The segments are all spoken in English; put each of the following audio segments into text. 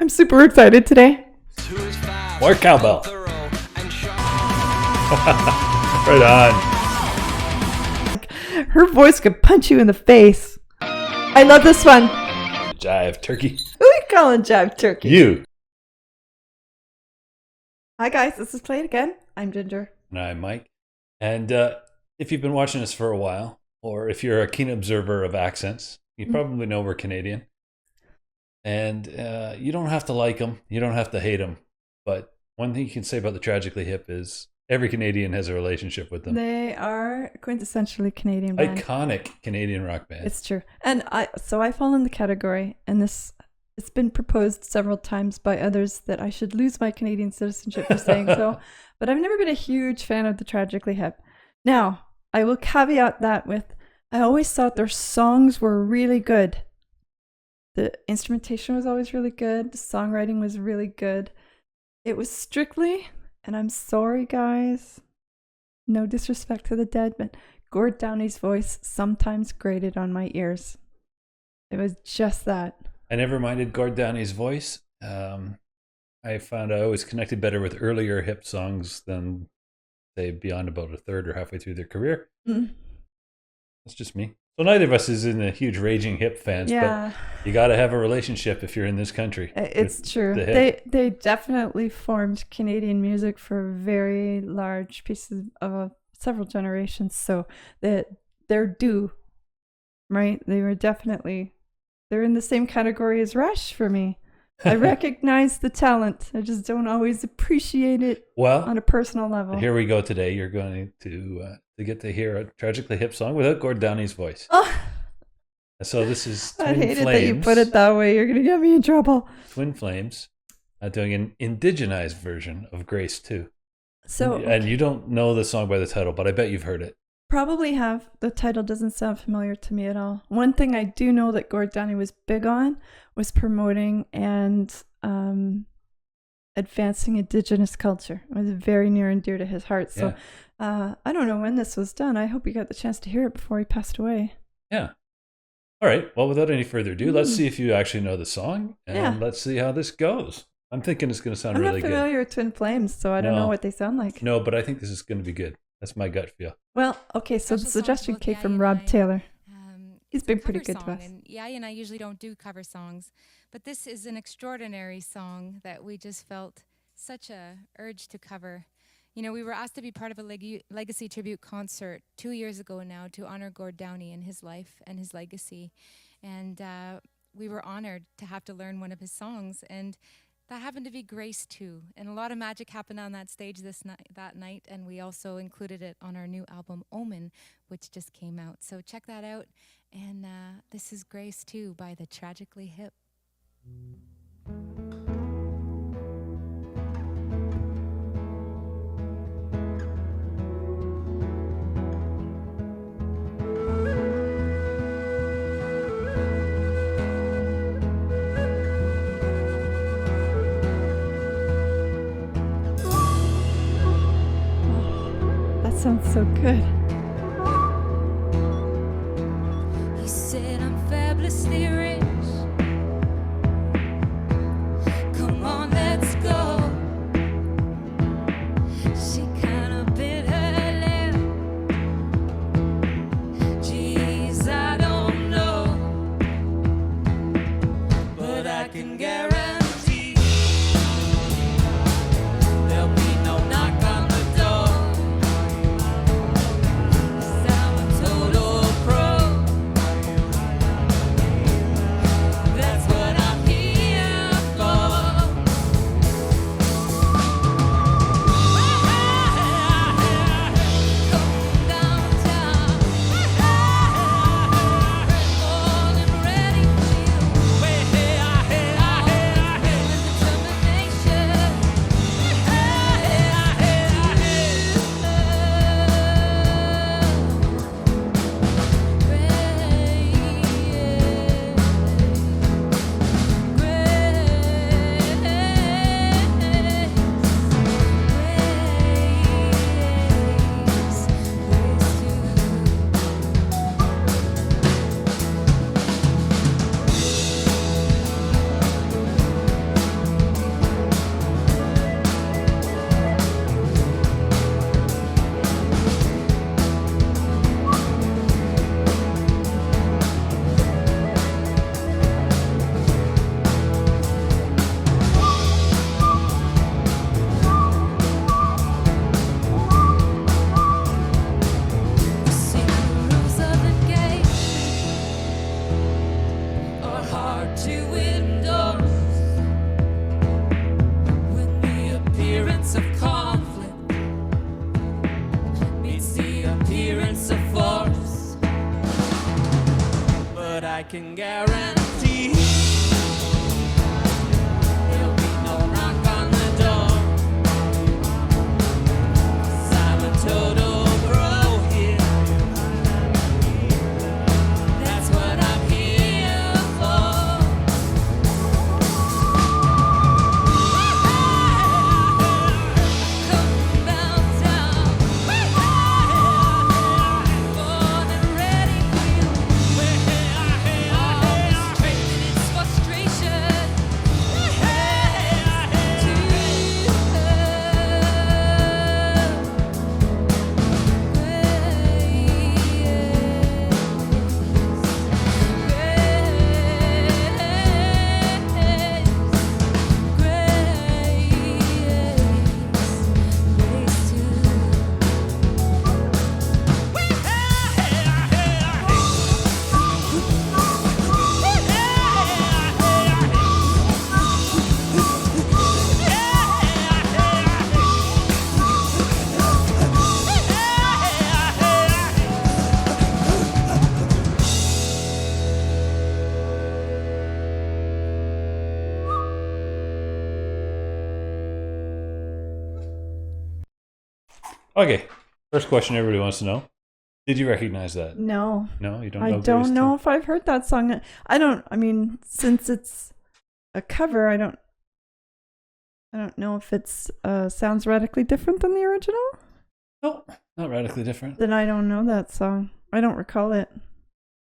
I'm super excited today. More cowbell. Right on. Her voice could punch you in the face. I love this one. Jive turkey. Who are you calling Jive Turkey? You. Hi guys, this is Play It Again. I'm Ginger. And I'm Mike. And if you've been watching us for a while, or if you're a keen observer of accents, you probably know we're Canadian. And you don't have to like them. You don't have to hate them. But one thing you can say about the Tragically Hip is every Canadian has a relationship with them. They are quintessentially Canadian band. Iconic Canadian rock band. It's true. And I fall in the category, and it's been proposed several times by others that I should lose my Canadian citizenship for saying so. But I've never been a huge fan of the Tragically Hip. Now, I will caveat that with, I always thought their songs were really good. The instrumentation was always really good. The songwriting was really good. It was strictly, and I'm sorry guys, no disrespect to the dead, but Gord Downie's voice sometimes grated on my ears. It was just that. I never minded Gord Downie's voice. I found I always connected better with earlier Hip songs than, say, beyond about a third or halfway through their career. Mm. That's just me. So neither of us is in a huge raging Hip fans, but you got to have a relationship if you're in this country. It's true. They definitely formed Canadian music for very large pieces of several generations. So they're due, right? They're in the same category as Rush for me. I recognize the talent. I just don't always appreciate it on a personal level. Here we go today. You're going to get to hear a Tragically Hip song without Gord Downie's voice. Oh. So this is Twin I hated Flames. that you put it that way. You're going to get me in trouble. Twin Flames doing an indigenized version of Grace 2. So, and you don't know the song by the title, but I bet you've heard it. Probably have. The title doesn't sound familiar to me at all. One thing I do know that Gord Downie was big on was promoting and advancing Indigenous culture. It was very near and dear to his heart. So I don't know when this was done. I hope you got the chance to hear it before he passed away. Yeah. All right. Well, without any further ado, let's see if you actually know the song, and let's see how this goes. I'm thinking it's going to sound really good. I'm not familiar with Twin Flames, so I don't know what they sound like. No, but I think this is going to be good. That's my gut feel. Well, okay, so the suggestion came from Rob Taylor. He's been pretty good to us. And Yaya and I usually don't do cover songs, but this is an extraordinary song that we just felt such a urge to cover. You know, we were asked to be part of a legacy tribute concert 2 years ago now to honor Gord Downie and his life and his legacy. And we were honored to have to learn one of his songs. And that happened to be Grace 2. And a lot of magic happened on that stage that night. And we also included it on our new album, Omen, which just came out. So check that out. And this is Grace 2 by the Tragically Hip. Sounds so good. He said I'm fabulously rich. Come on, let's go. She kinda bit her lip. Geez, I don't know, but I can guarantee there'll be no knock on the door. can guarantee there'll be no knock on the door. 'Cause I'm a total pro here. That's what I'm here for. Come downtown, more than ready for you. All this strength and its frustration Okay. First question everybody wants to know. Did you recognize that? No. No, you don't know I Grace don't know Tune? if I've heard that song. I mean, since it's a cover, I don't know if it's sounds radically different than the original. No, not radically different. Then I don't know that song. I don't recall it.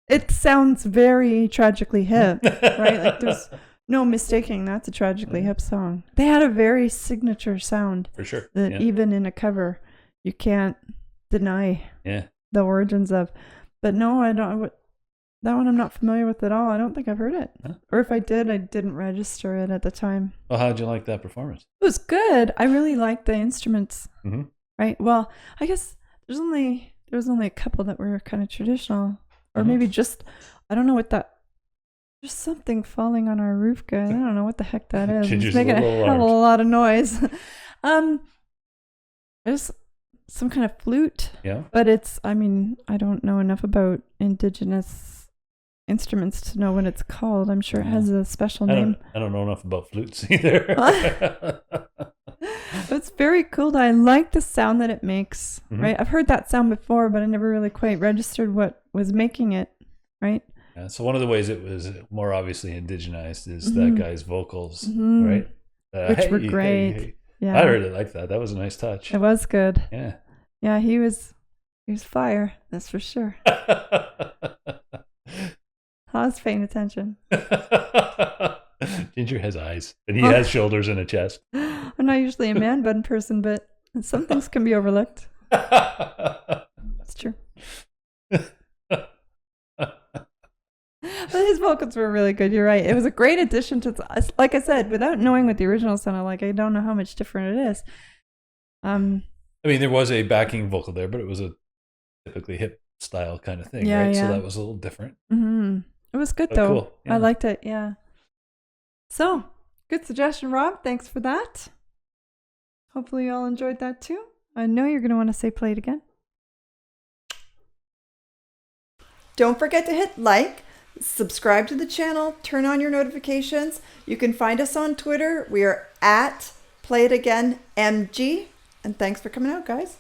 It sounds very Tragically Hip, right? Like there's no mistaking that's a Tragically Hip song. They had a very signature sound For sure. that Yeah. even in a cover you can't deny Yeah. the origins of. But no, I don't. That one I'm not familiar with at all. I don't think I've heard it. Huh? Or if I did, I didn't register it at the time. Well, how'd you like that performance? It was good. I really liked the instruments. Mm-hmm. Right. Well, I guess there was only a couple that were kind of traditional, or Mhm. maybe just I don't know what that. There's something falling on our roof, guys. I don't know what the heck that is. Ginger's It's making a little hell of a alarmed. lot of noise. There's some kind of flute, Yeah. but it's. I mean, I don't know enough about indigenous instruments to know what it's called. I'm sure it has a special name. I don't know enough about flutes either. It's very cool. I like the sound that it makes. Mhm. Right. I've heard that sound before, but I never really quite registered what was making it. Right. Yeah, so one of the ways it was more obviously indigenized is Mhm. that guy's vocals, Mhm. right? Which were great. Yeah. I heard it like that. That was a nice touch. It was good. Yeah. Yeah, he was fire. That's for sure. I was paying attention. Ginger has eyes, and he has shoulders and a chest. I'm not usually a man bun person, but some things can be overlooked. It's true. But his vocals were really good. You're right. It was a great addition to, like I said, without knowing what the original sounded like, I don't know how much different it is. I mean, there was a backing vocal there, but it was a typically hip style kind of thing, Yeah, right? So yeah. that was a little different. Mm-hmm. It was good But though. cool, yeah. I liked it. Yeah. So good suggestion, Rob. Thanks for that. Hopefully you all enjoyed that too. I know you're going to want to say play it again. Don't forget to hit like, subscribe to the channel, turn on your notifications. You can find us on Twitter. We are at PlayItAgainMG. And thanks for coming out, guys.